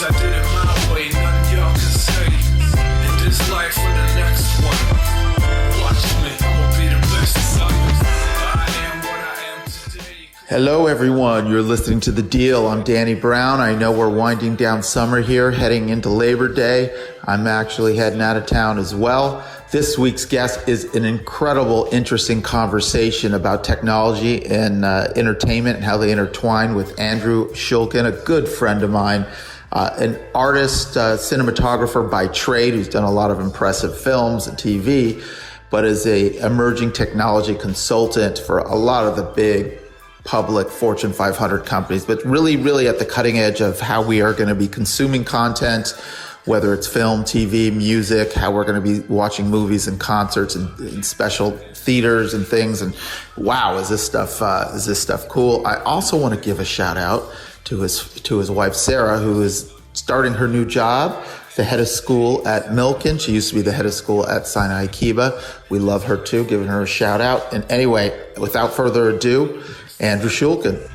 'cause I did it my way, nothing y'all can say. In this life or the next one, watch me, I'ma be the best. I am what I am today. Hello everyone, you're listening to The Deal. I'm Danny Brown. I know we're winding down summer here, heading into Labor Day. I'm actually heading out of town as well. This week's guest is an incredible, interesting conversation about technology and entertainment and how they intertwine with Andrew Shulkind, a good friend of mine, an artist, cinematographer by trade who's done a lot of impressive films and TV, but is a emerging technology consultant for a lot of the big public Fortune 500 companies, but really at the cutting edge of how we are going to be consuming content, whether it's film, TV, music, how we're going to be watching movies and concerts and special theaters and things. And wow, is this stuff cool? I also want to give a shout out to his wife, Sarah, who is starting her new job, the head of school at Milken. She used to be the head of school at Sinai Kiba. We love her too, giving her a shout out. And anyway, without further ado, Andrew Shulkind.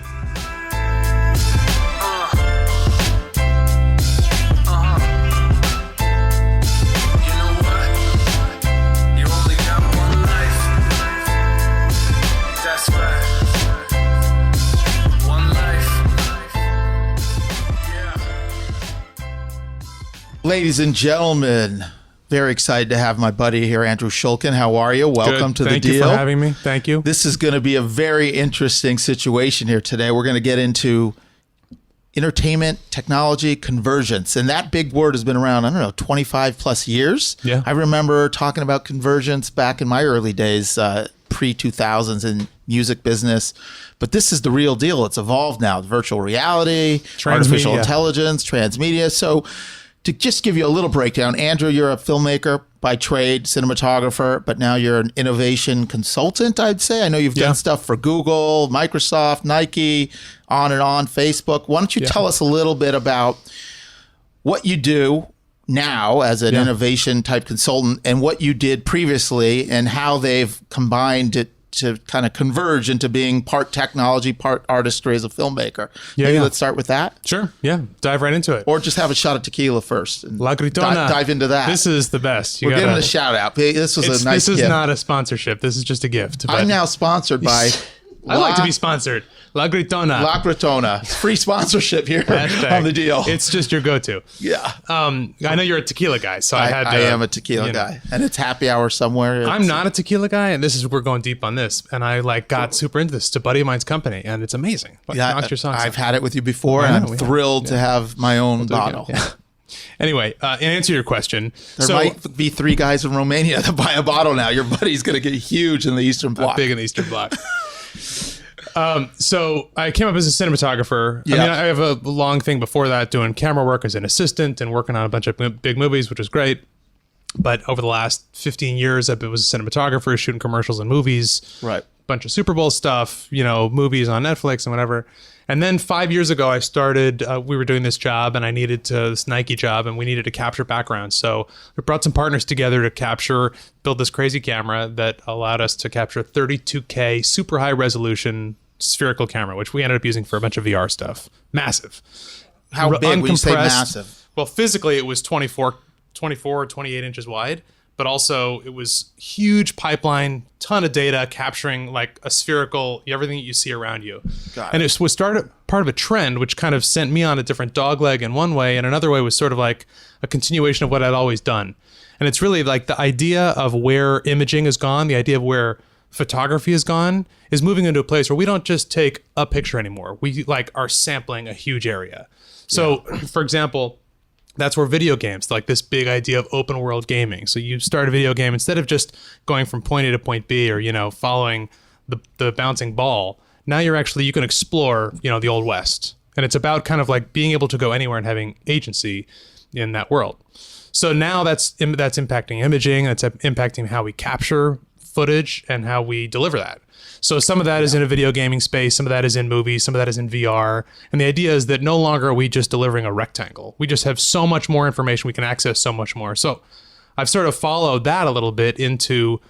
Ladies and gentlemen, very excited to have my buddy here, Andrew Shulkind. How are you? Welcome to The Deal. Thank you for having me. Thank you. This is going to be a very interesting situation here today. We're going to get into entertainment, technology, convergence. And that big word has been around, 25 plus years. Yeah. I remember talking about convergence back in my early days, pre-2000s in music business. But this is the real deal. It's evolved now. Virtual reality, artificial intelligence, transmedia. So to just give you a little breakdown, Andrew, you're a filmmaker by trade, cinematographer, but now you're an innovation consultant, I'd say. I know you've done stuff for Google, Microsoft, Nike, on, Facebook. Why don't you tell us a little bit about what you do now as an innovation type consultant and what you did previously and how they've combined it to kind of converge into being part technology, part artistry as a filmmaker. Maybe let's start with that. Sure. Yeah. Dive right into it. Or just have a shot of tequila first. And La Gritona. Dive into that. This is the best. We're giving a shout out. This was a nice gift. This is not a sponsorship. This is just a gift. I'm now sponsored by... I like to be sponsored. La Gritona. La Gritona. It's free sponsorship here on The Deal. It's just your go-to. Yeah. I know you're a tequila guy, so I am a tequila guy. And it's happy hour somewhere. I'm not a tequila guy, and we're going deep on this. And I got super into this. It's a buddy of mine's company, and it's amazing. I've had it with you before, and I'm thrilled to have my own bottle. Anyway, in answer to your question, there might be 3 guys in Romania that buy a bottle now. Your buddy's going to get huge in the Eastern Bloc. Big in the Eastern Bloc. So I came up as a cinematographer. I mean, I have a long thing before that doing camera work as an assistant and working on a bunch of big movies, which was great. But over the last 15 years, I was a cinematographer, shooting commercials and movies. Right. Bunch of Super Bowl stuff, movies on Netflix and whatever. And then 5 years ago, I started, we were doing this job and this Nike job, and we needed to capture backgrounds. So we brought some partners together to build this crazy camera that allowed us to capture 32K super high resolution spherical camera, which we ended up using for a bunch of VR stuff. Massive. How big when you say massive? Well, physically it was 28 inches wide. But also it was huge pipeline, ton of data capturing like a spherical, everything that you see around you. And it was part of a trend, which kind of sent me on a different dogleg in one way. And another way was sort of like a continuation of what I'd always done. And it's really like the idea of where imaging has gone, the idea of where photography has gone is moving into a place where we don't just take a picture anymore. We are sampling a huge area. So for example, that's where video games, like this big idea of open world gaming. So you start a video game, instead of just going from point A to point B or, following the bouncing ball, now you can explore, the Old West. And it's about kind of like being able to go anywhere and having agency in that world. So now that's impacting imaging, that's impacting how we capture footage and how we deliver that. So some of that is in a video gaming space, some of that is in movies, some of that is in VR. And the idea is that no longer are we just delivering a rectangle. We just have so much more information. We can access so much more. So I've sort of followed that a little bit into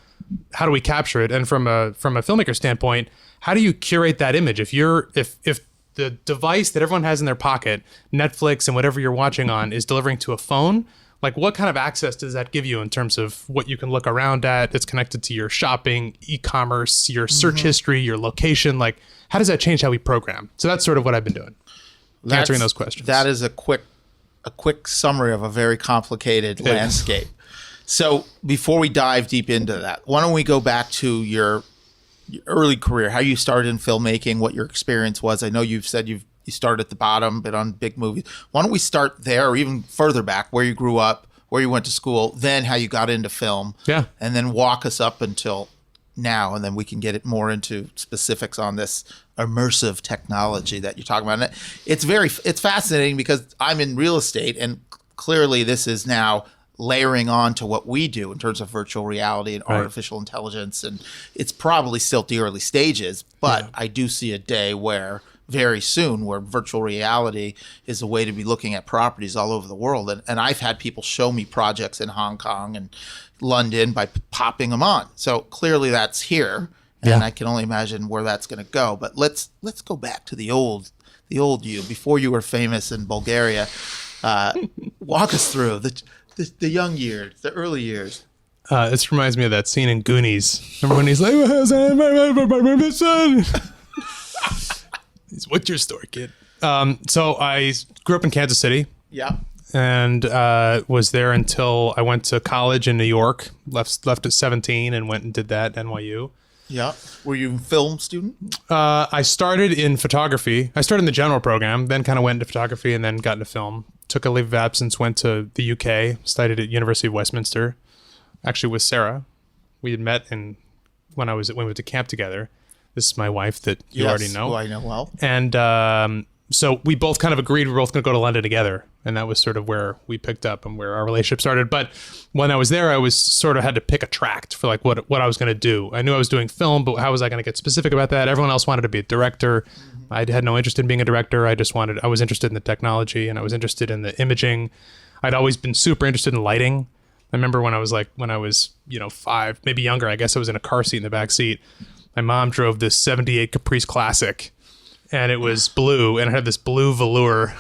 how do we capture it? And from a filmmaker standpoint, how do you curate that image? If the device that everyone has in their pocket, Netflix and whatever you're watching on, is delivering to a phone. Like, what kind of access does that give you in terms of what you can look around at that's connected to your shopping, e-commerce, your search history, your location? Like, how does that change how we program? So that's sort of what I've been doing, answering those questions. That is a quick summary of a very complicated landscape. So before we dive deep into that, why don't we go back to your early career, how you started in filmmaking, what your experience was. I know you've said you started at the bottom, but on big movies. Why don't we start there, or even further back, where you grew up, where you went to school, then how you got into film, and then walk us up until now, and then we can get it more into specifics on this immersive technology that you're talking about. And it's fascinating because I'm in real estate, and clearly this is now layering on to what we do in terms of virtual reality and artificial intelligence, and it's probably still at the early stages, but I do see a day where very soon where virtual reality is a way to be looking at properties all over the world. And I've had people show me projects in Hong Kong and London by popping them on. So clearly that's here, and I can only imagine where that's going to go. But let's go back to the old you, before you were famous in Bulgaria. Walk us through the young years, the early years. This reminds me of that scene in Goonies. Remember when he's like, my son? What's your story, kid? So I grew up in Kansas City. Yeah. And was there until I went to college in New York. Left at 17 and went and did that at NYU. Yeah. Were you a film student? I started in photography. I started in the general program, then kind of went into photography and then got into film. Took a leave of absence, went to the UK, studied at University of Westminster. Actually with Sarah. We had met when we went to camp together. This is my wife that you already know. Who I know well. And so we both kind of agreed we're both going to go to London together. And that was sort of where we picked up and where our relationship started. But when I was there, I was sort of had to pick a tract for like what I was going to do. I knew I was doing film, but how was I going to get specific about that? Everyone else wanted to be a director. I had no interest in being a director. I was interested in the technology, and I was interested in the imaging. I'd always been super interested in lighting. I remember when I was 5, maybe younger, I guess I was in a car seat in the back seat. My mom drove this 78 Caprice Classic, and it was blue, and it had this blue velour,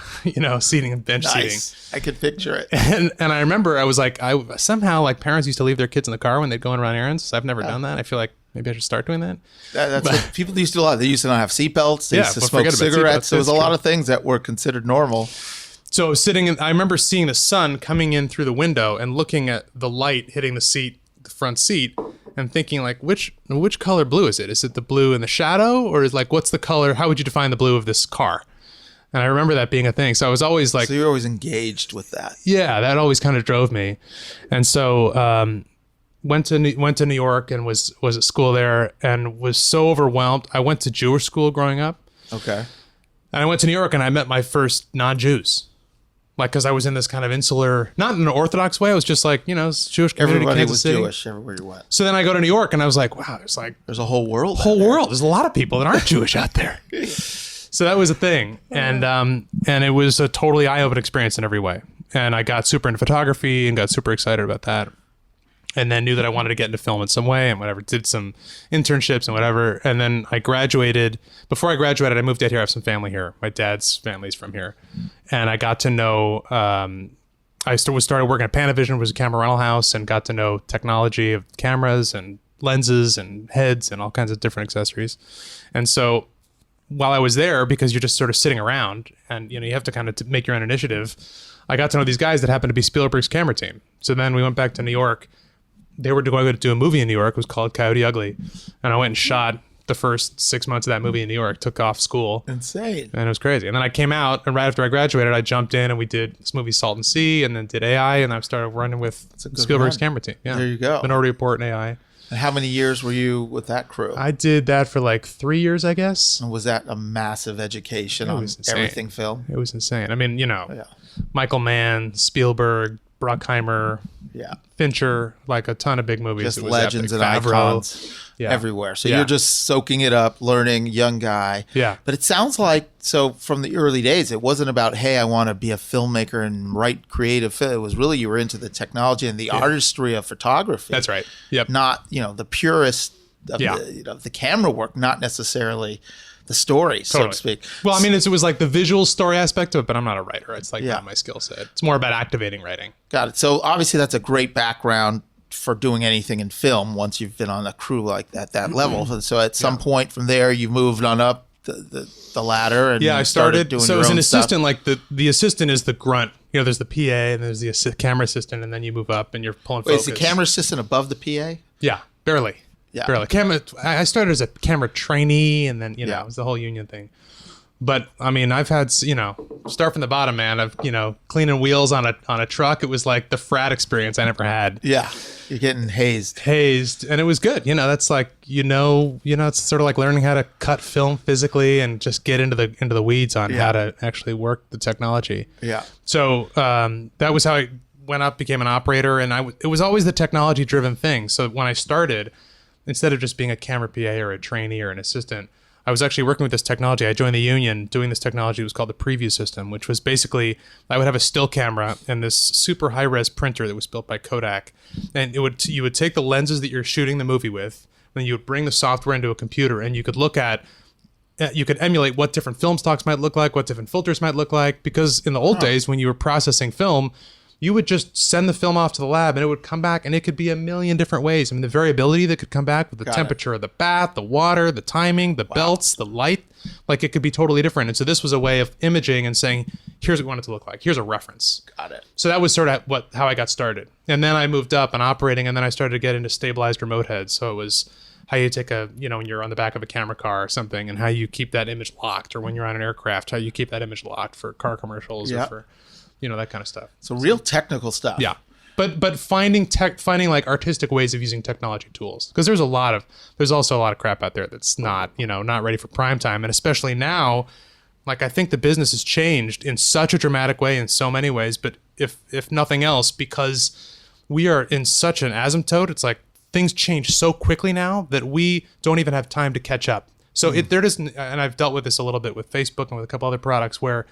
seating and bench seating. I could picture it. And I remember I was like, somehow like parents used to leave their kids in the car when they'd go and run errands. So I've never done that. I feel like maybe I should start doing that. That's what people used to do a lot. They used to not have seatbelts. They used to smoke cigarettes. There was a lot of things that were considered normal. So I remember seeing the sun coming in through the window and looking at the light hitting the front seat, and thinking like, which color blue is it? Is it the blue in the shadow, or is like, what's the color? How would you define the blue of this car? And I remember that being a thing. So I was always like, so you're always engaged with that. Yeah, that always kind of drove me. And so went to New York and was at school there and was so overwhelmed. I went to Jewish school growing up. Okay. And I went to New York and I met my first non-Jews. Like, because I was in this kind of insular, not in an Orthodox way. I was just like, Jewish community, everybody Kansas was City. Jewish everywhere you went. So then I go to New York and I was like, wow, there's a whole world. There's a lot of people that aren't Jewish out there. So that was a thing. And it was a totally eye-opening experience in every way. And I got super into photography and got super excited about that. And then knew that I wanted to get into film in some way and whatever, did some internships and whatever. And then I graduated. Before I graduated, I moved out here. I have some family here. My dad's family's from here. And I got to know, I started working at Panavision, was a camera rental house, and got to know technology of cameras and lenses and heads and all kinds of different accessories. And so while I was there, because you're just sort of sitting around and, you have to kind of make your own initiative, I got to know these guys that happened to be Spielberg's camera team. So then we went back to New York. They were going to do a movie in New York. It was called Coyote Ugly. And I went and shot the first 6 months of that movie in New York, took off school. Insane. And it was crazy. And then I came out, and right after I graduated, I jumped in and we did this movie Salt and Sea, and then did AI, and I started running with Spielberg's camera team. Yeah. There you go. Minority Report and AI. And how many years were you with that crew? I did that for like 3 years, I guess. And was that a massive education on everything film? It was insane. I mean, Michael Mann, Spielberg, Bruckheimer, Fincher, like a ton of big movies. Just legends and icons everywhere. So you're just soaking it up, learning, young guy. Yeah. But it sounds like, so from the early days, it wasn't about, hey, I want to be a filmmaker and write creative film. It was really, you were into the technology and the artistry of photography. That's right. Yep. Not, the purest of the camera work, not necessarily the story, so to speak. Well, I mean, it was like the visual story aspect of it, but I'm not a writer. It's like not my skill set. It's more about activating writing. Got it. So obviously that's a great background for doing anything in film once you've been on a crew like that level. So at some point from there, you moved on up the ladder. And I started doing so as an assistant, stuff. like the assistant is the grunt. You know, there's the PA and there's the camera assistant, and then you move up and you're pulling focus. Is the camera assistant above the PA? Yeah, barely. Yeah. Barely. I started as a camera trainee, and then, it was the whole union thing. But I mean, I've had, start from the bottom, man. I've, cleaning wheels on a truck. It was like the frat experience I never had. Yeah. You're getting hazed. And it was good. That's like, it's sort of like learning how to cut film physically and just get into the weeds on how to actually work the technology. Yeah. So that was how I went up, became an operator, and it was always the technology driven thing. So when I started, instead of just being a camera PA or a trainee or an assistant, I was actually working with this technology. I joined the union doing this technology. It was called the preview system, which was basically, I would have a still camera and this super high res printer that was built by Kodak. And you would take the lenses that you're shooting the movie with, then you would bring the software into a computer, and you could you could emulate what different film stocks might look like, what different filters might look like. Because in the old days, when you were processing film, you would just send the film off to the lab and it would come back, and it could be a million different ways. I mean, the variability that could come back with the temperature of the bath, the water, the timing, the belts, the light, like it could be totally different. And so this was a way of imaging and saying, here's what we want it to look like. Here's a reference. Got it. So that was sort of how I got started. And then I moved up and operating, and then I started to get into stabilized remote heads. So it was how you take when you're on the back of a camera car or something, and how you keep that image locked, or when you're on an aircraft, how you keep that image locked for car commercials or for that kind of stuff. So real technical stuff. Yeah. But finding like artistic ways of using technology tools. Because there's also a lot of crap out there that's not ready for prime time. And especially now, like, I think the business has changed in such a dramatic way in so many ways. But if nothing else, because we are in such an asymptote, it's like things change so quickly now that we don't even have time to catch up. So there isn't, and I've dealt with this a little bit with Facebook and with a couple other products where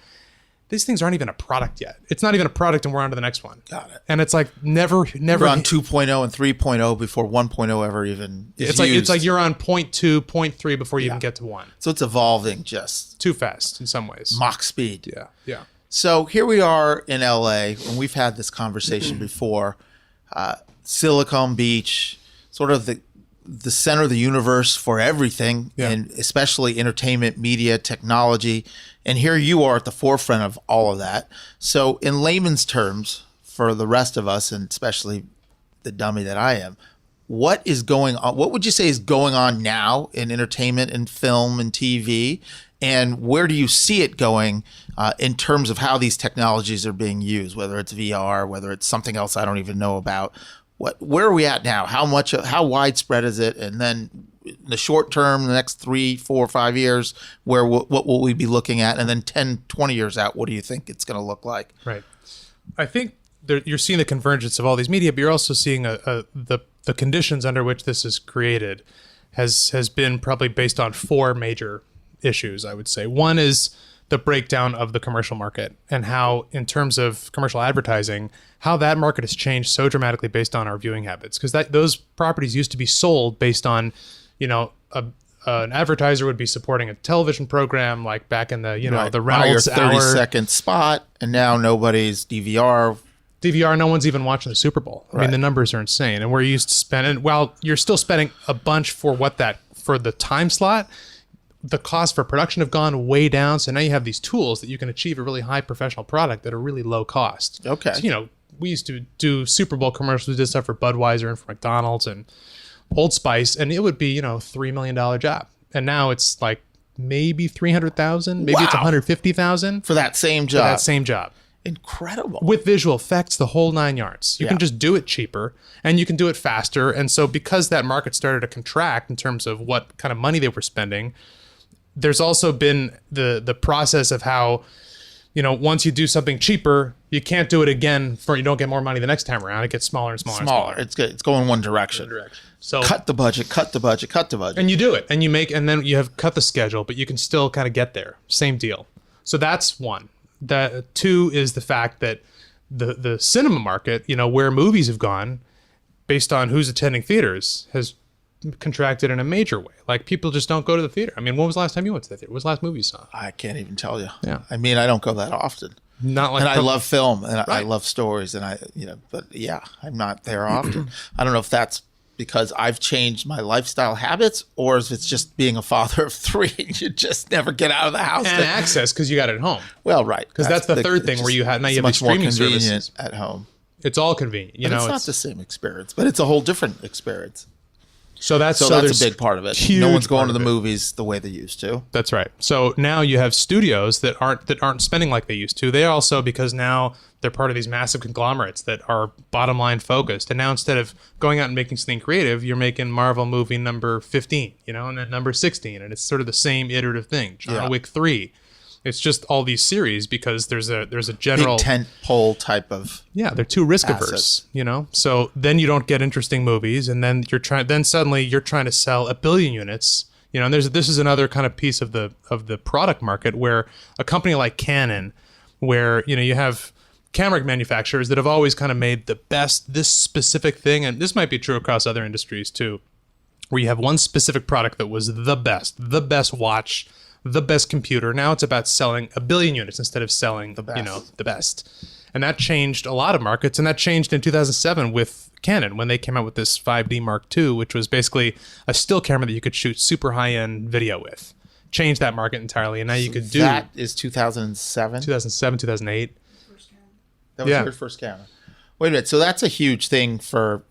these things aren't even a product yet. It's not even a product, and we're on to the next one. Got it. And it's like never. We're on 2.0 and 3.0 before 1.0 ever even is used. It's like you're on 0.2, 0.3 before you even get to 1. So it's evolving just too fast in some ways. Mach speed. Yeah. So here we are in LA, and we've had this conversation before. Silicon Beach, sort of the center of the universe for everything, and especially entertainment, media, technology. And here you are at the forefront of all of that. So in layman's terms, for the rest of us, and especially the dummy that I am, what is going on? What would you say is going on now in entertainment and film and TV? And where do you see it going in terms of how these technologies are being used, whether it's VR, whether it's something else I don't even know about? Where are we at now? How widespread is it? And then in the short term, the next 3, 4, 5 years, what will we be looking at? And then 10, 20 years out, what do you think it's going to look like? Right. I think you're seeing the convergence of all these media, but you're also seeing the conditions under which this is created has been probably based on 4 major issues, I would say. One is the breakdown of the commercial market, and how, in terms of commercial advertising, how that market has changed so dramatically based on our viewing habits. Because those properties used to be sold based on, an advertiser would be supporting a television program, like back in the, the Reynolds hour, 30-second spot, and now nobody's DVR, no one's even watching the Super Bowl. I mean, the numbers are insane, and we're used to spending. Well, you're still spending a bunch for the time slot. The cost for production have gone way down. So now you have these tools that you can achieve a really high professional product at a really low cost. Okay. So, we used to do Super Bowl commercials. We did stuff for Budweiser and for McDonald's and Old Spice, and it would be, $3 million job. And now it's like maybe 300,000, maybe it's 150,000 for that same job. Incredible. With visual effects, the whole 9 yards. You can just do it cheaper, and you can do it faster. And so because that market started to contract in terms of what kind of money they were spending, there's also been the process of how, once you do something cheaper, you can't do it again you don't get more money the next time around. It gets smaller and smaller and smaller. It's good. It's going one direction. So cut the budget. And you do it, and and then you have cut the schedule, but you can still kind of get there. Same deal. So that's one. The 2 is the fact that the cinema market, where movies have gone based on who's attending theaters, has contracted in a major way. Like people just don't go to the theater. I mean, when was the last time you went to the theater? What was the last movie you saw? I can't even tell you. Yeah. I mean, I don't go that often. Not like, and I love film and I Right. love stories and but yeah, I'm not there often. I don't know if that's because I've changed my lifestyle habits or if it's just being a father of 3. You just never get out of the house. and access because you got it at home. Well, right. Because that's the third thing where you have now you have much the more streaming convenient services. at home. It's all convenient. You know, It's not the same experience, but it's a whole different experience. so that's That's a big part of it. huge No one's going part to the of it. movies the way they used to. That's right. So now you have studios that aren't spending like they used to. They also, because now they're part of these massive conglomerates that are bottom line focused. And now instead of going out and making something creative, you're making Marvel movie number 15, and then number 16, and it's sort of the same iterative thing. John Wick 3. It's just all these series because there's a general Big tent pole type of. Yeah, they're too risk averse, assets. So then you don't get interesting movies, and then suddenly you're trying to sell 1 billion units. And this is another kind of piece of the product market where a company like Canon, where you have camera manufacturers that have always kind of made the best this specific thing, and this might be true across other industries too, where you have one specific product that was the best watch, the best computer. Now it's about selling 1 billion units instead of selling the best. And that changed a lot of markets, and that changed in 2007 with Canon when they came out with this 5D Mark II, which was basically a still camera that you could shoot super high-end video with. Changed that market entirely, and now you could do That is 2007? 2007, 2008. That was your first camera. Wait a minute. So that's a huge thing for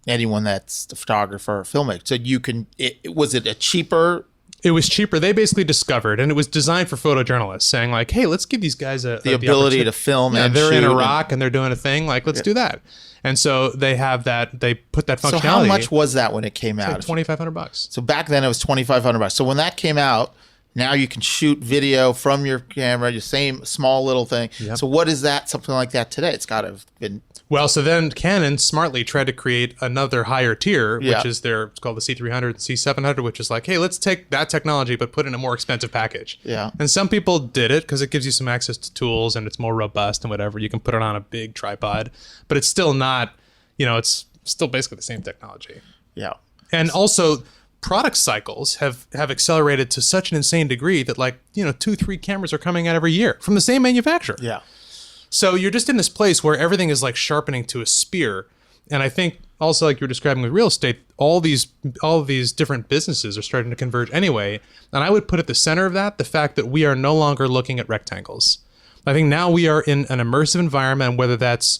anyone that's a photographer or filmmaker. So was it a cheaper? It was cheaper. They basically discovered, and it was designed for photojournalists, saying like, "Hey, let's give these guys the ability opportunity to film Yeah, and they're in shoot Iraq and they're doing a thing. Like, let's do that." And so they have that. They put that functionality. So how much was that when it came out? Like $2,500. So back then it was $2,500. So when that came out, now you can shoot video from your camera, your same small little thing. Yep. So what is that? Something like that today? It's got to have been. Well, so then Canon smartly tried to create another higher tier, which is it's called the C300 and C700, which is like, hey, let's take that technology but put it in a more expensive package. Yeah. And some people did it because it gives you some access to tools and it's more robust and whatever. You can put it on a big tripod, but it's still not, it's still basically the same technology. Yeah. And also product cycles have accelerated to such an insane degree that 2-3 cameras are coming out every year from the same manufacturer. Yeah. So you're just in this place where everything is like sharpening to a spear. And I think also, like you're describing with real estate, all of these different businesses are starting to converge anyway. And I would put at the center of that the fact that we are no longer looking at rectangles. I think now we are in an immersive environment, and whether that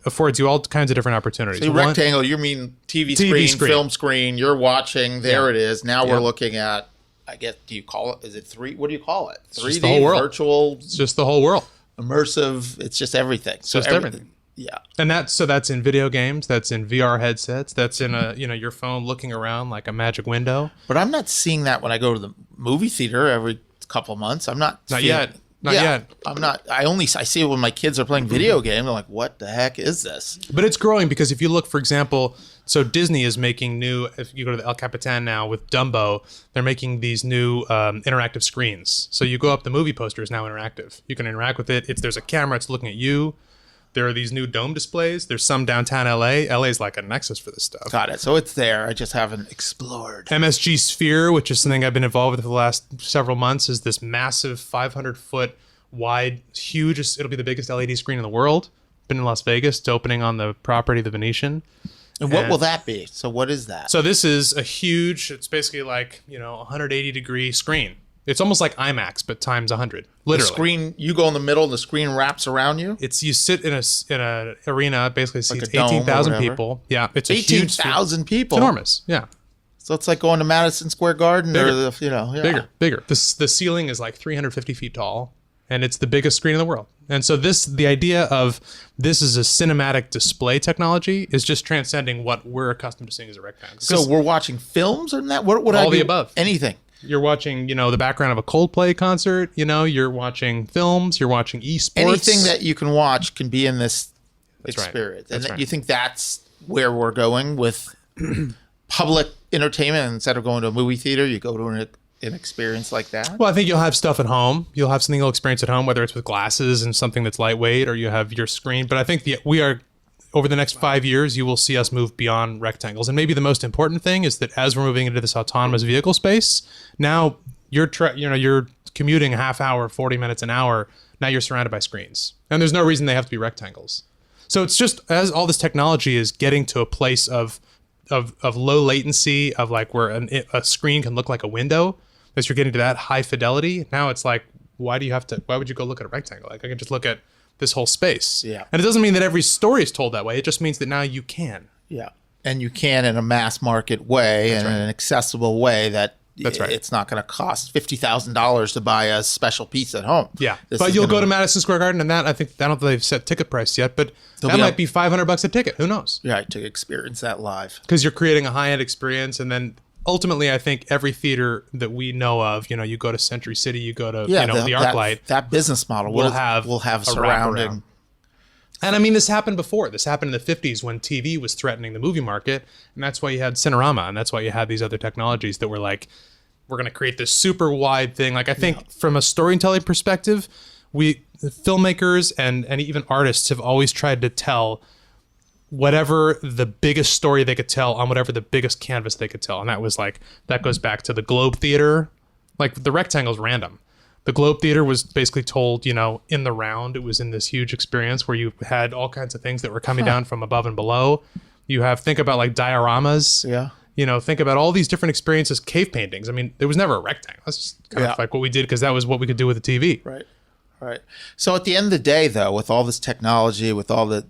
affords you all kinds of different opportunities. So rectangle, you mean TV screen, film screen, you're watching, there it is. Now we're looking at, I guess, do you call it, is it 3? What do you call it? 3D, just the whole world. Virtual? It's just the whole world. Immersive, it's just everything. So just everything. Yeah. And that's in video games, that's in VR headsets, that's in your phone looking around like a magic window. But I'm not seeing that when I go to the movie theater every couple months. I'm not yet. Not yet. I'm not. I see it when my kids are playing video games. I'm like, what the heck is this? But it's growing because if you look, for example, so Disney is making if you go to the El Capitan now with Dumbo, they're making these new interactive screens. So you go up, the movie poster is now interactive. You can interact with it. If there's a camera, it's looking at you. There are these new dome displays. There's some downtown LA. LA is like a nexus for this stuff. Got it. So it's there. I just haven't explored. MSG Sphere, which is something I've been involved with for the last several months, is this massive 500-foot wide, huge. It'll be the biggest LED screen in the world. Been in Las Vegas. It's opening on the property of the Venetian. And what will that be? So what is that? So this is a huge. It's basically like 180-degree screen. It's almost like IMAX, but times 100. Literally, the screen. You go in the middle, and the screen wraps around you. you sit in a arena, basically seats Like a dome or 18,000 whatever. people. Yeah, it's a huge. 18,000 people. It's enormous. Yeah. So it's like going to Madison Square Garden Bigger. or the. Bigger. The ceiling is like 350 feet tall, and it's the biggest screen in the world. And so the idea of this is a cinematic display technology is just transcending what we're accustomed to seeing as a rectangle. So we're watching films or that? What all the above. Anything. You're watching, the background of a Coldplay concert. You're watching films. You're watching esports. Anything that you can watch can be in this That's right. experience. That's And right. you think that's where we're going with public entertainment? Instead of going to a movie theater, you go to an experience like that? Well, I think you'll have stuff at home. You'll have something you'll experience at home, whether it's with glasses and something that's lightweight, or you have your screen. But I think over the next 5 years, you will see us move beyond rectangles. And maybe the most important thing is that as we're moving into this autonomous vehicle space, now you're commuting a half hour, 40 minutes, an hour. Now you're surrounded by screens, and there's no reason they have to be rectangles. So it's just as all this technology is getting to a place of low latency, of like where a screen can look like a window, as you're getting to that high fidelity. Now it's like, why would you go look at a rectangle? Like I can just look at this whole space. Yeah. And it doesn't mean that every story is told that way. It just means that now you can. Yeah. And you can in a mass market way and in an accessible way that That's right. It's not going to cost $50,000 to buy a special piece at home. Yeah. But you'll go to Madison Square Garden, and I don't think they've set ticket price yet, but that might be $500 a ticket. Who knows? Right, to experience that live. Because you're creating a high-end experience, and then ultimately, I think every theater that we know of, you go to Century City, you go to the ArcLight. That business model will have surrounding. And I mean, this happened before. This happened in the 50s when TV was threatening the movie market, and that's why you had Cinerama, and that's why you had these other technologies that were like, we're going to create this super wide thing. Like I think from a storytelling perspective, filmmakers and even artists have always tried to tell whatever the biggest story they could tell on whatever the biggest canvas they could tell. And that goes back to the Globe Theater. Like the rectangle's random. The Globe Theater was basically told, in the round. It was in this huge experience where you had all kinds of things that were coming down from above and below. Think about like dioramas. Yeah. Think about all these different experiences, cave paintings. I mean, there was never a rectangle. That's just kind of like what we did because that was what we could do with the TV. Right. So at the end of the day, though, with all this technology, with all the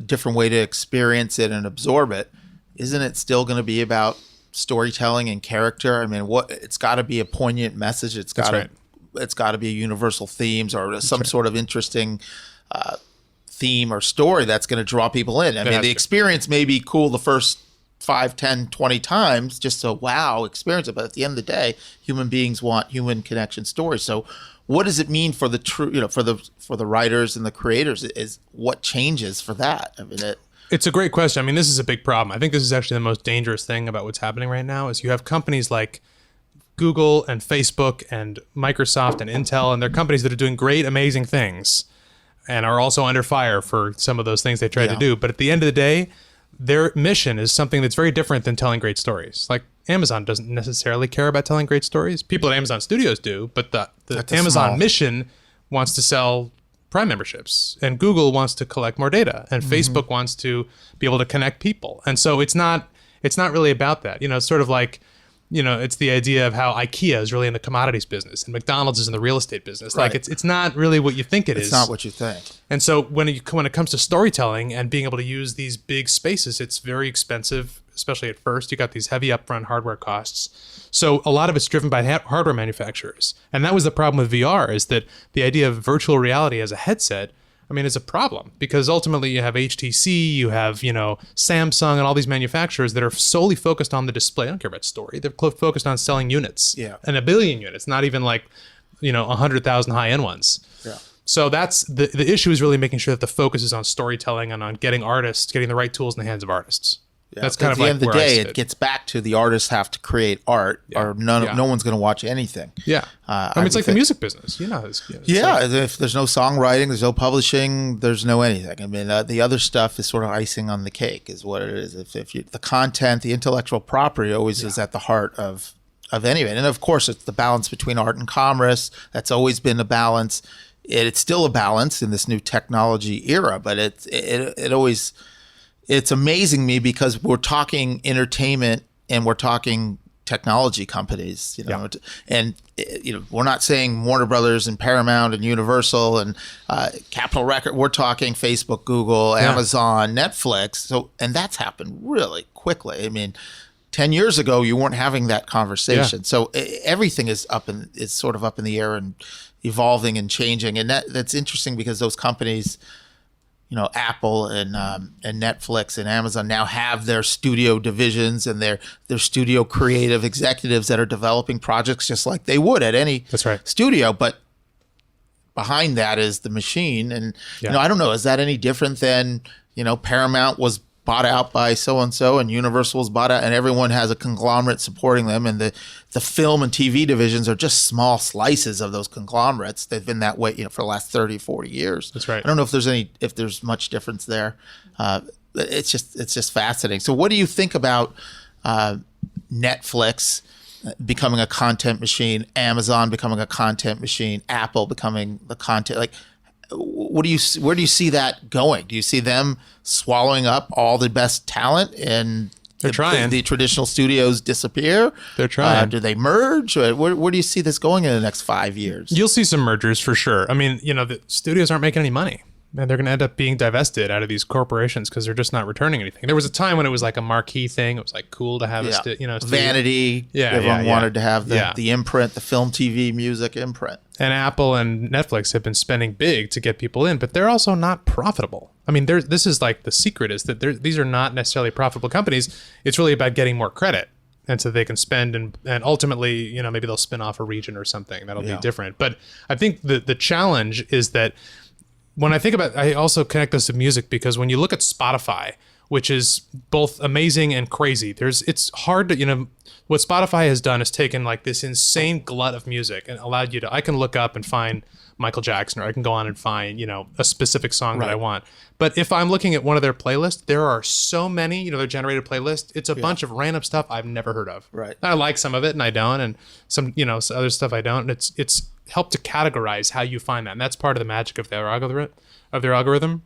different way to experience it and absorb it, isn't it still going to be about storytelling and character? I mean, it's got to be a poignant message. It's got to be a universal themes or some sort of interesting theme or story that's going to draw people in. I mean, the experience may be cool the first 5, 10, 20 times, just a wow experience it. But at the end of the day, human beings want human connection stories. So what does it mean for the for the writers and the creators? Is what changes for that? I mean, it's a great question. I mean, this is a big problem. I think this is actually the most dangerous thing about what's happening right now is you have companies like Google and Facebook and Microsoft and Intel, and they're companies that are doing great, amazing things and are also under fire for some of those things they tried to do. But at the end of the day, their mission is something that's very different than telling great stories. Like Amazon doesn't necessarily care about telling great stories. People at Amazon Studios do, but the Amazon mission wants to sell Prime memberships, and Google wants to collect more data, and Facebook wants to be able to connect people. And so it's not really about that. It's sort of like, it's the idea of how IKEA is really in the commodities business and McDonald's is in the real estate business. Right. Like it's not really what you think it is. It's not what you think. And so when it comes to storytelling and being able to use these big spaces, it's very expensive, especially at first. You got these heavy upfront hardware costs. So a lot of it's driven by hardware manufacturers. And that was the problem with VR, is that the idea of virtual reality as a headset, I mean, it's a problem because ultimately you have HTC, you have, Samsung and all these manufacturers that are solely focused on the display. I don't care about story. They're focused on selling units and 1 billion units, not even like, 100,000 high-end ones. Yeah. So that's the issue is really making sure that the focus is on storytelling and on getting the right tools in the hands of artists. Yeah. That's kind of like at the end of the day, it gets back to the artists have to create art, or no one's going to watch anything. Yeah, I mean, it's like the music business. If there's no songwriting, there's no publishing, there's no anything. I mean, the other stuff is sort of icing on the cake, is what it is. If the content, the intellectual property, always is at the heart of anything. And of course, it's the balance between art and commerce. That's always been a balance. It's still a balance in this new technology era, but it always. It's amazing me because we're talking entertainment and we're talking technology companies, and we're not saying Warner Brothers and Paramount and Universal and Capitol Record. We're talking Facebook, Google, Amazon, Netflix. So, and that's happened really quickly. I mean, 10 years ago, you weren't having that conversation. So everything is sort of up in the air and evolving and changing. And that's interesting because those companies, Apple and Netflix and Amazon now have their studio divisions and their studio creative executives that are developing projects just like they would at any studio. But behind that is the machine. And, I don't know, is that any different than, Paramount was bought out by so-and-so and Universal was bought out and everyone has a conglomerate supporting them. And the film and TV divisions are just small slices of those conglomerates. They've been that way, for the last 30, 40 years. That's right. I don't know if there's much difference there. it's just fascinating. So what do you think about Netflix becoming a content machine, Amazon becoming a content machine, Apple becoming the content? Like, where do you see that going? Do you see them swallowing up all the best talent and they're trying? The traditional studios disappear? They're trying. Do they merge? Where do you see this going in the next 5 years? You'll see some mergers for sure. I mean, the studios aren't making any money. And they're going to end up being divested out of these corporations because they're just not returning anything. There was a time when it was like a marquee thing. It was like cool to have Vanity. Everyone wanted to have the imprint, the film, TV, music imprint. And Apple and Netflix have been spending big to get people in, but they're also not profitable. I mean, this is like the secret is that these are not necessarily profitable companies. It's really about getting more credit. And so they can spend and ultimately, maybe they'll spin off a region or something that'll be different. But I think the challenge is that when I think about, I also connect this to music because when you look at Spotify, which is both amazing and crazy, it's hard to, what Spotify has done is taken like this insane glut of music and allowed you to, I can look up and find Michael Jackson, or I can go on and find, a specific song that I want. But if I'm looking at one of their playlists, there are so many, their generated playlist. It's a bunch of random stuff I've never heard of. Right. I like some of it and I don't, and some, other stuff I don't. And it's helped to categorize how you find that. And that's part of the magic of their algorithm.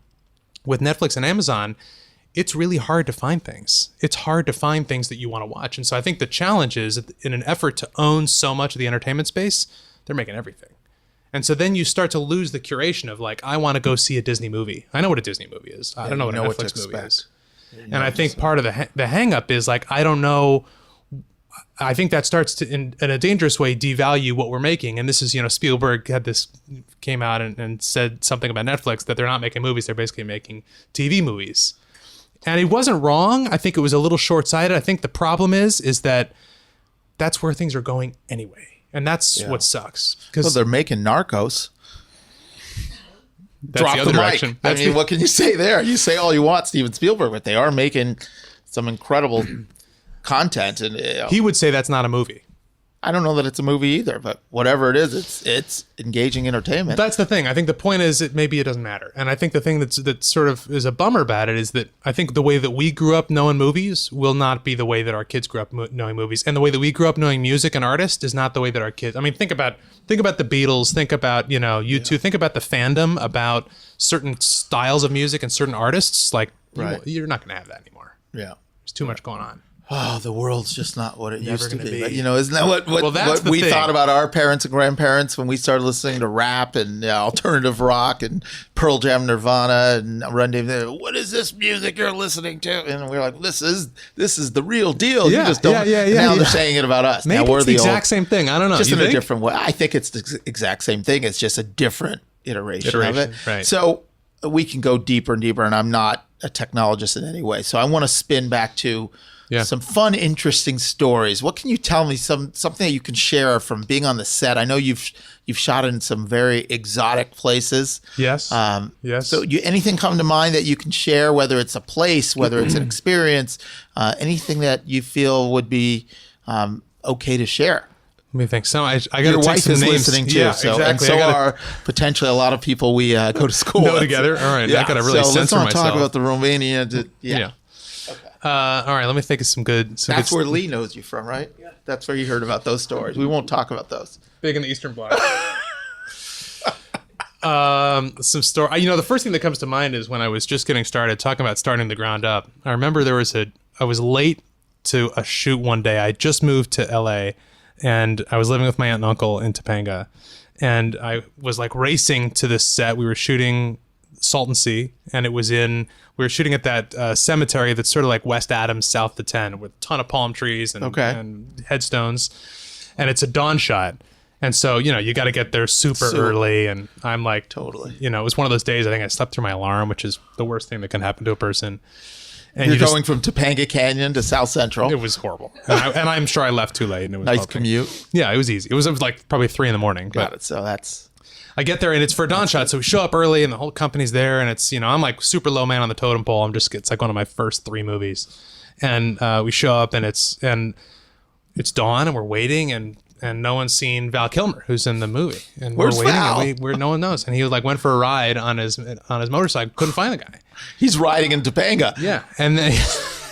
With Netflix and Amazon, it's really hard to find things. It's hard to find things that you want to watch. And so I think the challenge is in an effort to own so much of the entertainment space, they're making everything. And so then you start to lose the curation of like, I want to go see a Disney movie. I know what a Disney movie is. I don't know what a Netflix movie is. And I think part of the hang up is like, I don't know. I think that starts to, in a dangerous way, devalue what we're making. And this is, Spielberg came out and said something about Netflix, that they're not making movies. They're basically making TV movies. And he wasn't wrong. I think it was a little short-sighted. I think the problem is that that's where things are going anyway. And that's what sucks. Well, they're making Narcos. Drop the direction. Mic. What can you say there? You say all you want, Steven Spielberg, but they are making some incredible content. And he would say that's not a movie. I don't know that it's a movie either, but whatever it is, it's engaging entertainment. That's the thing. I think the point is maybe it doesn't matter. And I think the thing that sort of is a bummer about it is that I think the way that we grew up knowing movies will not be the way that our kids grew up knowing movies. And the way that we grew up knowing music and artists is not the way that our kids... I mean, think about the Beatles, think about, U2, think about the fandom about certain styles of music and certain artists. Like, you're not going to have that anymore. Yeah. There's too much going on. Oh, the world's just not what it used to be. But, isn't that what we thing. thought about our parents and grandparents when we started listening to rap and alternative rock and Pearl Jam, Nirvana and Run DMC? What is this music you're listening to? And we're like, this is the real deal. Yeah, you just don't. Now they're saying it about us. Maybe now we're it's the exact same thing. I don't know. Just in a different way. I think it's the exact same thing. It's just a different iteration of it. Right. So we can go deeper and deeper, and I'm not a technologist in any way. So I want to spin back to some fun, interesting stories. What can you tell me? Something that you can share from being on the set. I know you've shot in some very exotic places. Yes. Yes. So anything come to mind that you can share? Whether it's a place, whether it's an experience, anything that you feel would be okay to share. Let me think. So I got your to wife some is names. listening too. Yeah, so, exactly. And so are potentially a lot of people we go to school know with. together. All right. I got to really censor myself. Let's not talk about the Romania. Yeah. All right, let me think of some good. That's where Lee knows you from, right? Yeah. That's where you heard about those stories. We won't talk about those. Big in the Eastern Bloc. Some story. The first thing that comes to mind is when I was just getting started, talking about starting the ground up. I remember I was late to a shoot one day. I just moved to LA, and I was living with my aunt and uncle in Topanga, and I was like racing to this set. We were shooting Salton Sea, and we were shooting at that cemetery that's sort of like West Adams, south to 10, with a ton of palm trees and headstones, and it's a dawn shot. And so, you got to get there super early, and I'm like, totally. It was one of those days I think I slept through my alarm, which is the worst thing that can happen to a person. And you're going from Topanga Canyon to South Central. It was horrible, and I'm sure I left too late. And it was nice commute. Yeah, it was easy. It was like probably 3 a.m. Got it. So I get there and it's for a dawn shot. So we show up early and the whole company's there, and it's, I'm like super low man on the totem pole. It's like one of my first 3 movies. And we show up and it's dawn and we're waiting, and and no one's seen Val Kilmer, who's in the movie. And Where's we're waiting, Val? and no one knows. And he like went for a ride on his motorcycle, couldn't find the guy. He's riding in Topanga. Yeah, and then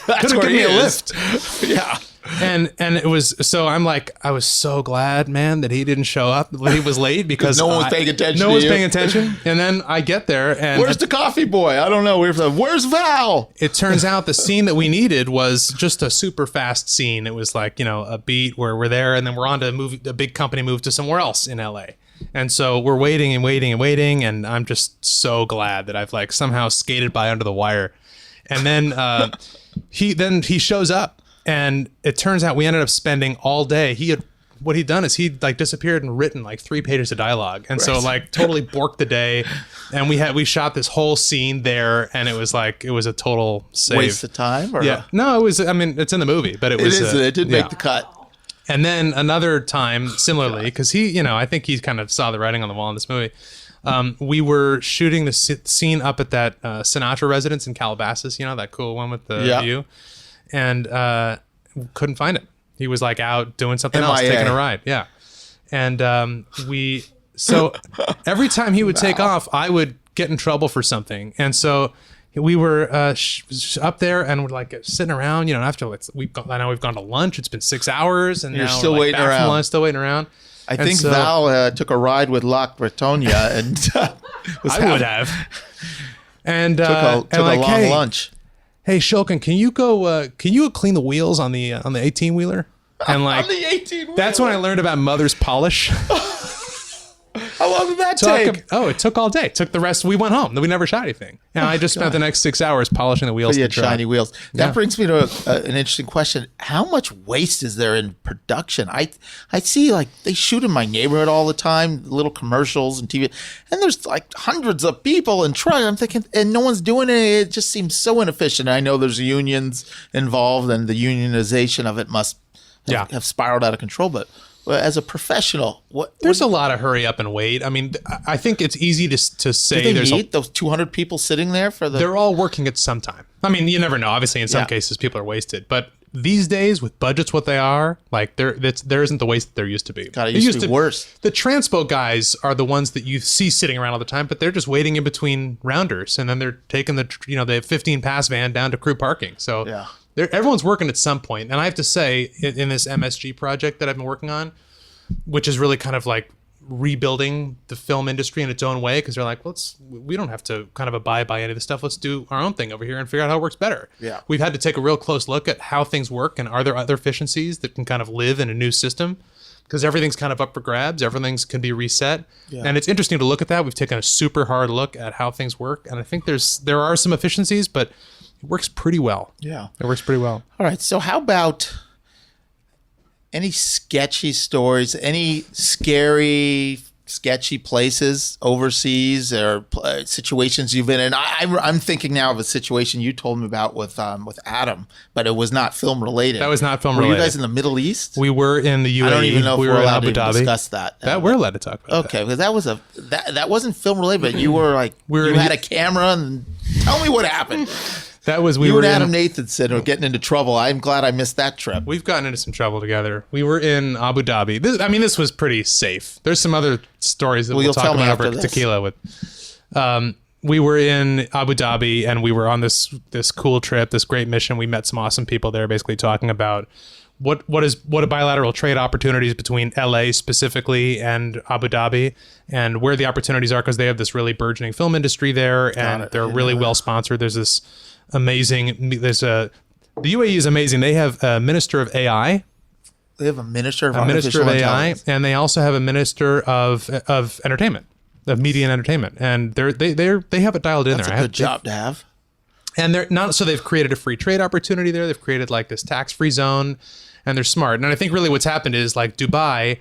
That's couldn't where give me he a is. lift. Yeah. And it was, so I'm like, I was so glad, man, that he didn't show up, that he was late, because no one was paying attention. No to one's you. paying attention. And then I get there, and Where's the coffee boy? I don't know. Where's Val? it turns out the scene that we needed was just a super fast scene. It was like, a beat where we're there, and then we're on to move. A big company moved to somewhere else in LA. And so we're waiting and waiting and waiting, and I'm just so glad that I've like somehow skated by under the wire. And then he shows up, and it turns out we ended up spending all day. What he'd done is he'd like disappeared and written like 3 pages of dialogue, and so like totally borked the day. And we shot this whole scene there, and it was a total save. Waste of time? Or Yeah, no, it was. I mean, it's in the movie, but it was. It did make yeah. the cut. And then another time, similarly, because he, I think he kind of saw the writing on the wall in this movie. We were shooting the scene up at that Sinatra residence in Calabasas, that cool one with the view, and couldn't find it. He was like out doing something else, MIA. taking a ride. Yeah. And so every time he would take off, I would get in trouble for something. And so we were up there, and we're like sitting around, after I know we've gone to lunch. It's been 6 hours, and You're now still we're, like, waiting back from around. lunch, still waiting around. I think Val took a ride with Loch Bretonia and I would have. And took a like, long hey, lunch. Hey, Shulkind, can you go clean the wheels on the 18-wheeler? And like On the 18-wheeler. that's when I learned about mother's polish. How long did that take? It took all day. It took the rest. We went home. We never shot anything. And I just spent the next 6 hours polishing the wheels. He of had the truck. shiny wheels. That Yeah. brings me to an interesting question. How much waste is there in production? I see like they shoot in my neighborhood all the time, little commercials and TV, and there's like hundreds of people and trucks. I'm thinking, and no one's doing it. It just seems so inefficient. I know there's unions involved, and the unionization of it must have spiraled out of control. But as a professional, There's a lot of hurry up and wait. I mean, I think it's easy to say do they there's need those 200 people sitting there for the? they're all working at some time. I mean, you never know. Obviously, in some Yeah. cases, people are wasted. But these days, with budgets what they are, like there isn't the waste that there used to be. God, it used to be worse. The transpo guys are the ones that you see sitting around all the time, but they're just waiting in between rounders, and then they're taking the 15 pass van down to crew parking. So Yeah. everyone's working at some point. And I have to say, in this MSG project that I've been working on, which is really kind of like rebuilding the film industry in its own way, because they're like, we don't have to kind of abide by any of this stuff. Let's do our own thing over here and figure out how it works better. Yeah. We've had to take a real close look at how things work, and are there other efficiencies that can kind of live in a new system, because everything's kind of up for grabs. Everything's can be reset. Yeah. And it's interesting to look at that. We've taken a super hard look at how things work, and I think there are some efficiencies, but it works pretty well. Yeah. It works pretty well. All right. So how about any sketchy stories, any scary, sketchy places overseas, or situations you've been in? I'm thinking now of a situation you told me about with Adam, but it was not film related. That was not film Were related. you guys in the Middle East? We were in the UAE. I don't even know if we we're were in allowed Abu to Dhabi. discuss that. That we're allowed to talk about. Okay, because that wasn't film related, but you were like We were you in- had a camera, and tell me what happened. That was You were and in- Adam Nathanson are getting into trouble. I'm glad I missed that trip. We've gotten into some trouble together. We were in Abu Dhabi. This was pretty safe. There's some other stories that Well, we'll you'll talk tell me about over after this. tequila with. We were in Abu Dhabi, and we were on this cool trip, this great mission. We met some awesome people there, basically talking about what are bilateral trade opportunities between LA specifically and Abu Dhabi, and where the opportunities are, because they have this really burgeoning film industry there, and they're really well sponsored. There's this amazing. The UAE is amazing. They have a minister of AI. They have a minister of A minister artificial of AI, intelligence. and they also have a minister of entertainment, of media and entertainment, and they have it dialed in That's there. a good job to have. And they're not, so they've created a free trade opportunity there. They've created like this tax-free zone, and they're smart. And I think really what's happened is like Dubai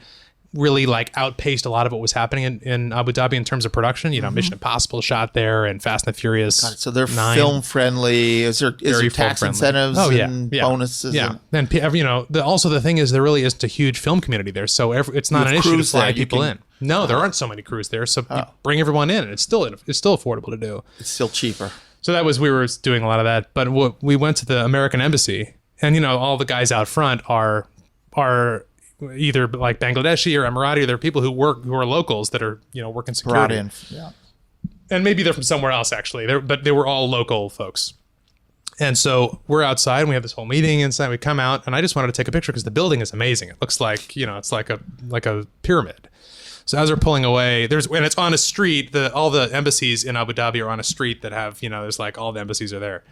really like outpaced a lot of what was happening in Abu Dhabi in terms of production. Mission Impossible shot there, and Fast and the Furious. So they're 9. film friendly. Is there Very tax film-friendly. incentives and bonuses? Yeah. And, And also the thing is, there really isn't a huge film community there, so it's not You have an issue to crews fly there, you people can- in. No, there aren't so many crews there, so you bring everyone in, and it's still affordable to do. it's still cheaper. So we were doing a lot of that, but we went to the American embassy, and all the guys out front are either like Bangladeshi or Emirati, or they're people who are locals that are, working security. Brought in. Yeah. And maybe they're from somewhere else actually. But they were all local folks. And so we're outside and we have this whole meeting inside. We come out and I just wanted to take a picture because the building is amazing. It looks like, it's like a pyramid. So as we're pulling away, and it's on a street, all the embassies in Abu Dhabi are on a street that have, there's like all the embassies are there.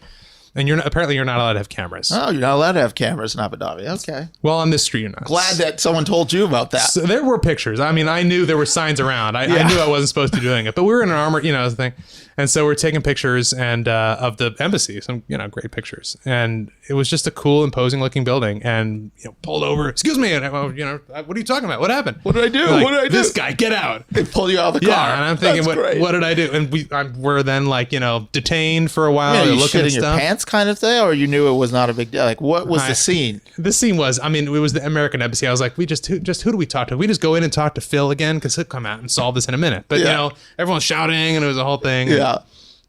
And apparently you're not allowed to have cameras. Oh, you're not allowed to have cameras in Abu Dhabi. Okay. Well, on this street you're not. Glad that someone told you about that. So there were pictures. I mean, I knew there were signs around. I knew I wasn't supposed to be doing it, but we were in an armor, thing. And so we're taking pictures and of the embassy, some great pictures. And it was just a cool, imposing looking building. And pulled over. Excuse me. And what are you talking about? What happened? What did I do? Like, what did I do? This guy, get out. They pulled you out of the car. Yeah, and I'm thinking, what did I do? And we're then like detained for a while. You looking shit at in your stuff. pants, kind of thing, or you knew it was not a big deal. Like, what was the scene? The scene was, it was the American embassy. I was like, who do we talk to? We just go in and talk to Phil again because he'll come out and solve this in a minute. But everyone's shouting and it was a whole thing. Yeah.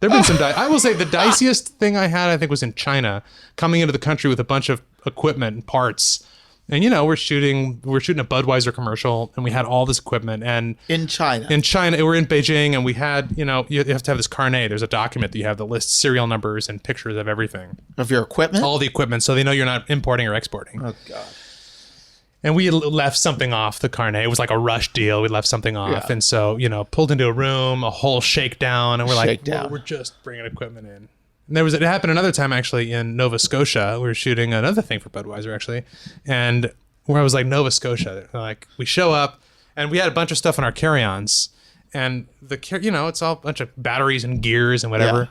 There've been some. I will say the diciest thing I had, I think, was in China, coming into the country with a bunch of equipment and parts. And we're shooting a Budweiser commercial, and we had all this equipment. And in China, we're in Beijing, and we had, you have to have this carnet. There's a document that you have that lists serial numbers and pictures of everything, of your equipment, all the equipment, so they know you're not importing or exporting. Oh God. And we left something off the carnet. It was like a rush deal. We left something off. Yeah. And so, pulled into a room, a whole shakedown. And we're like, well, we're just bringing equipment in. And it happened another time, actually, in Nova Scotia. We were shooting another thing for Budweiser, actually. And where I was like, Nova Scotia. Like, we show up, and we had a bunch of stuff in our carry-ons. And, it's all a bunch of batteries and gears and whatever. Yeah.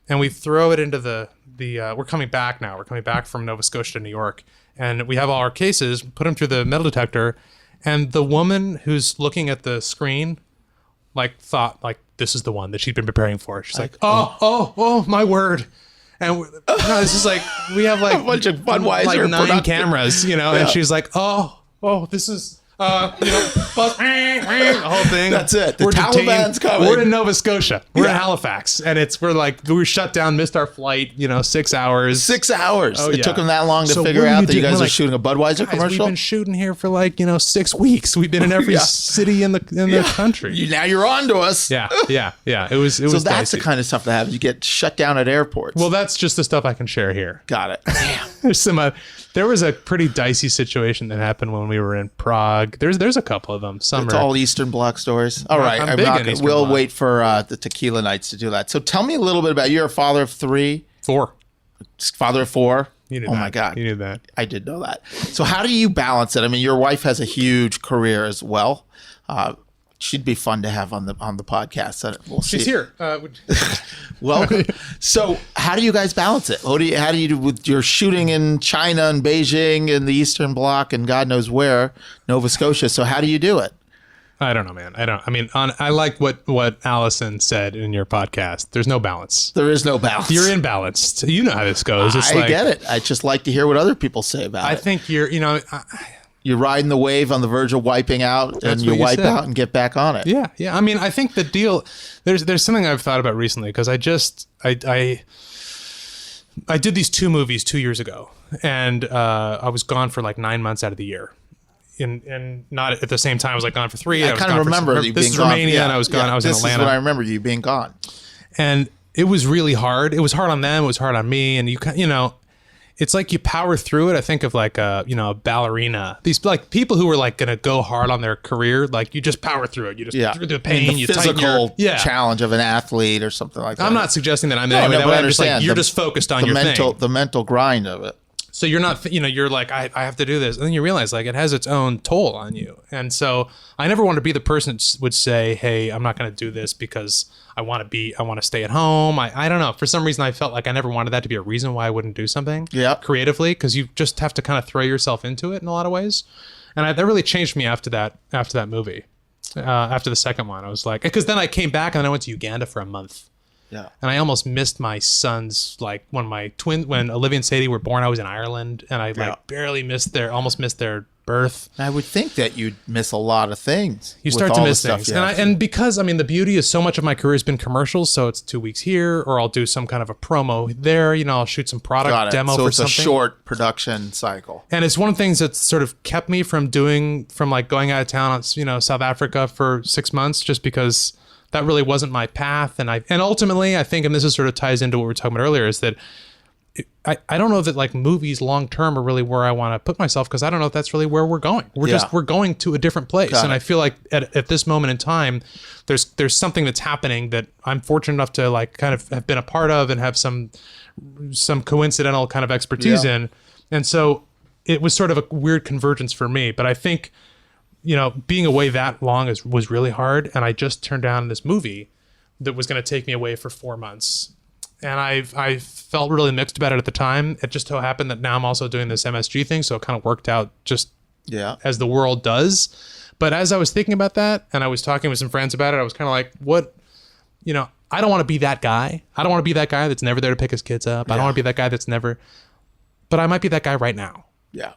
And we throw it into we're coming back now. We're coming back from Nova Scotia to New York. And we have all our cases, put them through the metal detector, and the woman who's looking at the screen, thought this is the one that she'd been preparing for. She's like, oh, my word. And this is we have a bunch of Budweiser 9 cameras, and she's like, oh, this is, the whole thing. That's it. The Taliban's coming. We're in Nova Scotia. We're in Halifax, and we shut down, missed our flight. 6 hours. 6 hours. Oh, it took them that long to figure out that you guys are shooting a Budweiser commercial. We've been shooting here for 6 weeks. We've been in every city in the country. Now you're on to us. Yeah. It was. So that's dicey. the kind of stuff that happens. You get shut down at airports. Well, that's just the stuff I can share here. Got it. There's there was a pretty dicey situation that happened when we were in Prague. There's a couple of them. It's all Eastern Bloc stories. All right, we'll wait for the tequila nights to do that. So tell me a little bit about, you're a father of 3? 4. Father of 4? You knew that. My God. You knew that. I did know that. So how do you balance it? I mean, your wife has a huge career as well. She'd be fun to have on the podcast. We'll see. She's here. Welcome. So how do you guys balance it? How do you do with your shooting in China and Beijing and the Eastern Bloc and God knows where, Nova Scotia? So how do you do it? I don't know, man. I like what Allison said in your podcast. There's no balance. There is no balance. You're imbalanced. You know how this goes. I get it. I just like to hear what other people say about it. I think you're riding the wave on the verge of wiping out, and you wipe out and get back on it. Yeah. I think the deal. There's something I've thought about recently, because I did these 2 movies 2 years ago, and I was gone for 9 months out of the year. And not at the same time. I was gone for 3. I kind of remember you being gone. This is Romania, and I was gone. I was in Atlanta. This is what I remember, you being gone. And it was really hard. It was hard on them. It was hard on me. And it's like you power through it. I think of a ballerina. These people who were going to go hard on their career. You just power through it. You just through the pain. The physical challenge of an athlete or something like that. I'm not suggesting that I'm in any way that way. I'm just you're just focused on your thing. The mental grind of it. So you're not, you're I have to do this. And then you realize it has its own toll on you. And so I never want to be the person that would say, hey, I'm not going to do this because I want to stay at home. I don't know. For some reason, I felt like I never wanted that to be a reason why I wouldn't do something creatively, because you just have to kind of throw yourself into it in a lot of ways. And that really changed me after that movie. After the second one, I was because then I came back and then I went to Uganda for a month. Yeah. And I almost missed my sons, when Olivia and Sadie were born, I was in Ireland, and I barely almost missed their birth. I would think that you'd miss a lot of things. You start to miss things. And because, I mean, the beauty is so much of my career has been commercials. So it's 2 weeks here, or I'll do some kind of a promo there. You know, I'll shoot some product demo for something. So it's a short production cycle. And it's one of the things that's sort of kept me from like going out of town, you know, South Africa for 6 months, just because that really wasn't my path. And ultimately, I think, and this is sort of ties into what we were talking about earlier, is that I don't know that like movies long term are really where I want to put myself, because I don't know if that's really where we're going. We're going to a different place. And I feel like at this moment in time, there's something that's happening that I'm fortunate enough to like kind of have been a part of and have some coincidental kind of expertise in. And so it was sort of a weird convergence for me. But I think, you know, being away that long was really hard. And I just turned down this movie that was going to take me away for 4 months. And I felt really mixed about it at the time. It just so happened that now I'm also doing this MSG thing, so it kind of worked out just as the world does. But as I was thinking about that, and I was talking with some friends about it, I was kind of like, what, you know, I don't want to be that guy. I don't want to be that guy that's never there to pick his kids up. I don't want to be that guy that's never, but I might be that guy right now. Yeah.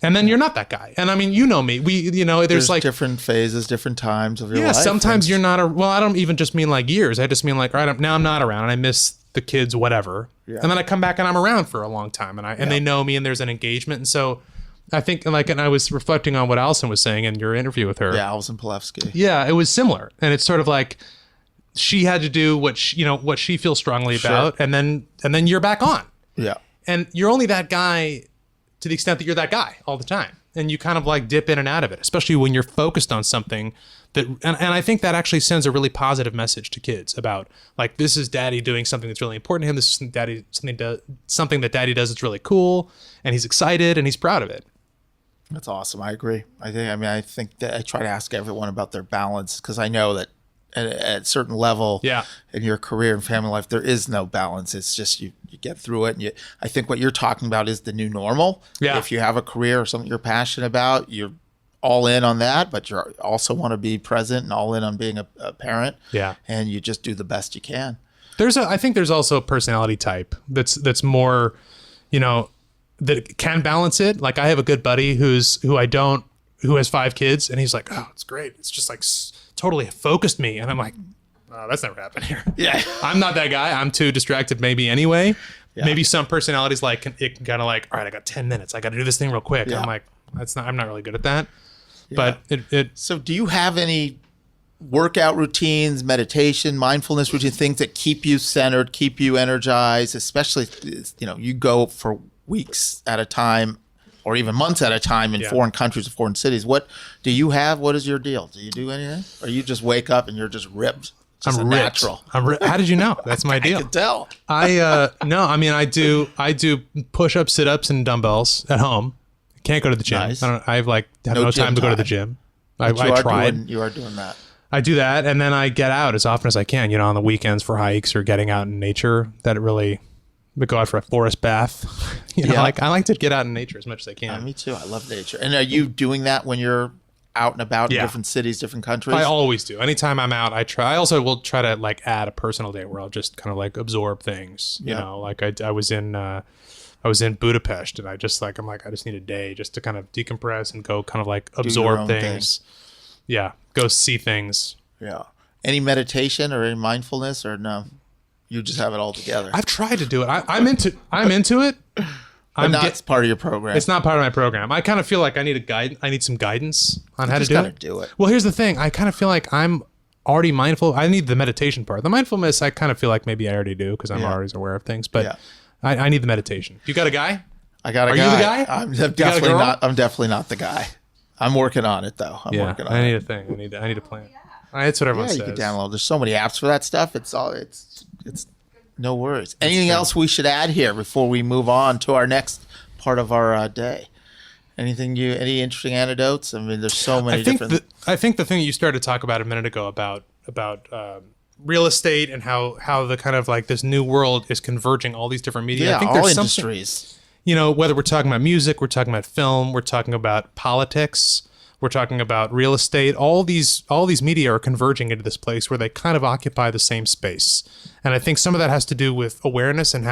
And then you're not that guy. And I mean, you know me. There's like different phases, different times of your life. Yeah, sometimes you're not I don't even just mean like years. I just mean like, all right, now I'm not around and I miss the kids, whatever. Yeah. And then I come back and I'm around for a long time and they know me and there's an engagement. And so I think and I was reflecting on what Allison was saying in your interview with her. Yeah, Allison Palevsky. Yeah, it was similar. And it's sort of like she had to do what she feels strongly about, and then you're back on. Yeah. And you're only that guy to the extent that you're that guy all the time. And you kind of like dip in and out of it, especially when you're focused on something that, and I think that actually sends a really positive message to kids about like, this is daddy doing something that's really important to him. This is something that daddy does that's really cool, and he's excited and he's proud of it. That's awesome. I agree. I think that I try to ask everyone about their balance, because I know that at a certain level in your career and family life, there is no balance. It's just you get through it. And I think what you're talking about is the new normal. Yeah. If you have a career or something you're passionate about, you're all in on that, but you also want to be present and all in on being a parent. Yeah. And you just do the best you can. I think there's also a personality type that's more, you know, that can balance it. Like I have a good buddy who has 5 kids, and he's like, oh, it's great. It's just like totally focused me. And I'm like, oh, that's never happened here. Yeah. I'm not that guy. I'm too distracted maybe anyway. Yeah. Maybe some personalities like it can kind of like, all right, I got 10 minutes. I got to do this thing real quick. Yeah. I'm like, I'm not really good at that. Yeah. But So do you have any workout routines, meditation, mindfulness routine, things that keep you centered, keep you energized, especially, you know, you go for weeks at a time or even months at a time in foreign countries or foreign cities. What do you have? What is your deal? Do you do anything? Or you just wake up and you're just ripped? Just I'm ripped. Natural. How did you know? That's my deal. I can tell. I do push-ups, sit-ups, and dumbbells at home. Can't go to the gym. Nice. I have no time to go to the gym. I tried. You are doing that. I do that, and then I get out as often as I can, you know, on the weekends for hikes or getting out in nature. That really would go out for a forest bath. I like to get out in nature as much as I can. Yeah, me too. I love nature. And are you doing that when you're out and about in different cities, different countries? I always do. Anytime I'm out, I try. I also will try to like add a personal day where I'll just kind of like absorb things. You know, like I was in Budapest, and I just need a day just to kind of decompress and go kind of like absorb things. Yeah, go see things. Yeah. Any meditation or any mindfulness, or no? You just have it all together. I've tried to do it. I'm into it. It's part of your program. It's not part of my program. I kind of feel like I need some guidance on how to do it. Well, here's the thing. I kind of feel like I'm already mindful. I need the meditation part. The mindfulness, I kind of feel like maybe I already do because I'm always aware of things. But I need the meditation. You got a guy? I got a guy. Are you the guy? I'm definitely not. I'm definitely not the guy. I'm working on it though. I'm working on it. I need a thing. I need a plan. That's what everyone says. You can download. There's so many apps for that stuff. It's no worries. Anything else we should add here before we move on to our next part of our day? Any interesting anecdotes? I mean, there's so many different. I think the thing that you started to talk about a minute ago about real estate and how the kind of like this new world is converging all these different media. Yeah, I think all there's industries. You know, whether we're talking about music, we're talking about film, we're talking about politics, We're talking about real estate. All these media are converging into this place where they kind of occupy the same space. And I think some of that has to do with awareness and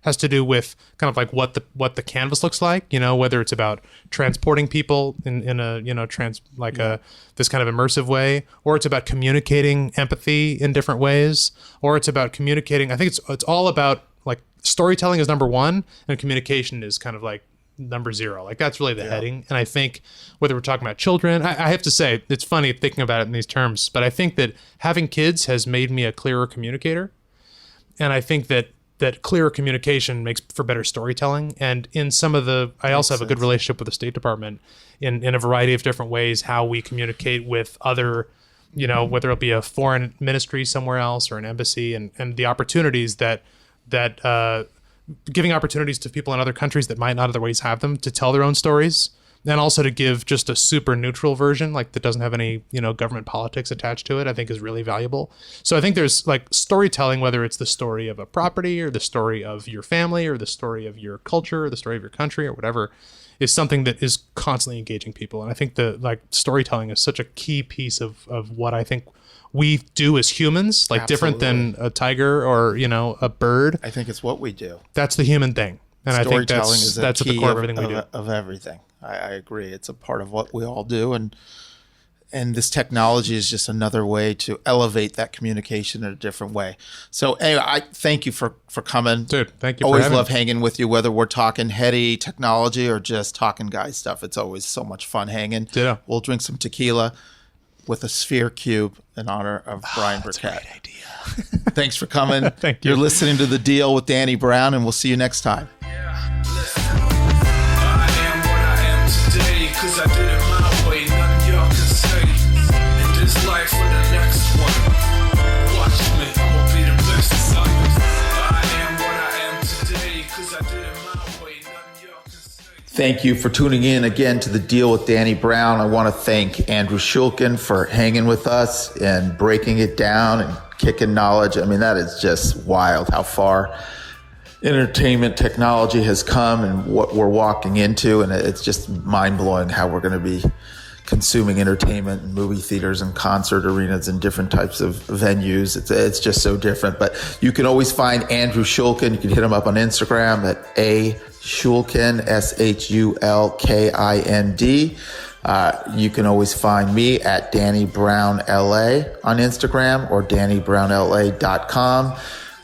has to do with kind of like what the canvas looks like, whether it's about transporting people in a, this kind of immersive way, or it's about communicating empathy in different ways, or it's about communicating. I think it's all about like storytelling is number one and communication is kind of like number zero. Like that's really the heading. And I think whether we're talking about children, I have to say it's funny thinking about it in these terms, but I think that having kids has made me a clearer communicator. And I think that clearer communication makes for better storytelling. And in I also have a good relationship with the State Department in a variety of different ways, how we communicate with other, whether it be a foreign ministry somewhere else or an embassy, and the opportunities that giving opportunities to people in other countries that might not otherwise have them to tell their own stories, and also to give just a super neutral version, like that doesn't have any, government politics attached to it, I think is really valuable. So I think there's like storytelling, whether it's the story of a property or the story of your family or the story of your culture or the story of your country or whatever, is something that is constantly engaging people. And I think storytelling is such a key piece of what I think we do as humans, like different than a tiger or, a bird. I think it's what we do. That's the human thing. And I think that's at the core of everything we do. Of everything. I agree. It's a part of what we all do. And this technology is just another way to elevate that communication in a different way. So anyway, I thank you for coming. Dude, thank you. Always love hanging with you, whether we're talking heady technology or just talking guy stuff. It's always so much fun hanging. Yeah. We'll drink some tequila with a sphere cube in honor of Brian Burkett. That's a great idea. Thanks for coming. Thank you. You're listening to The Deal with Danny Brown, and we'll see you next time. Yeah, listen. I am what I am today, 'cause I did it my way, nothing y'all can say. In this life or the next one, watch me, I'ma be the best. I am what I am today, 'cause I did it my way, nothing y'all can say. Thank you for tuning in again to The Deal with Danny Brown. I want to thank Andrew Shulkind for hanging with us and breaking it down and kicking knowledge. I mean, that is just wild how far entertainment technology has come and what we're walking into. And it's just mind-blowing how we're going to be consuming entertainment in movie theaters and concert arenas and different types of venues. It's just so different. But you can always find Andrew Shulkind. You can hit him up on Instagram at Shulkind, Shulkind. You can always find me at Danny Brown LA on Instagram or DannyBrownLA.com.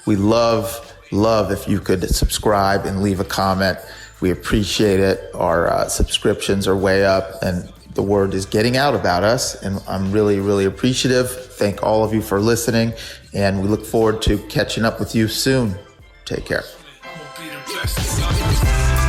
We love if you could subscribe and leave a comment. We appreciate it. Our subscriptions are way up and the word is getting out about us. And I'm really, really appreciative. Thank all of you for listening. And we look forward to catching up with you soon. Take care. I'ma be the best.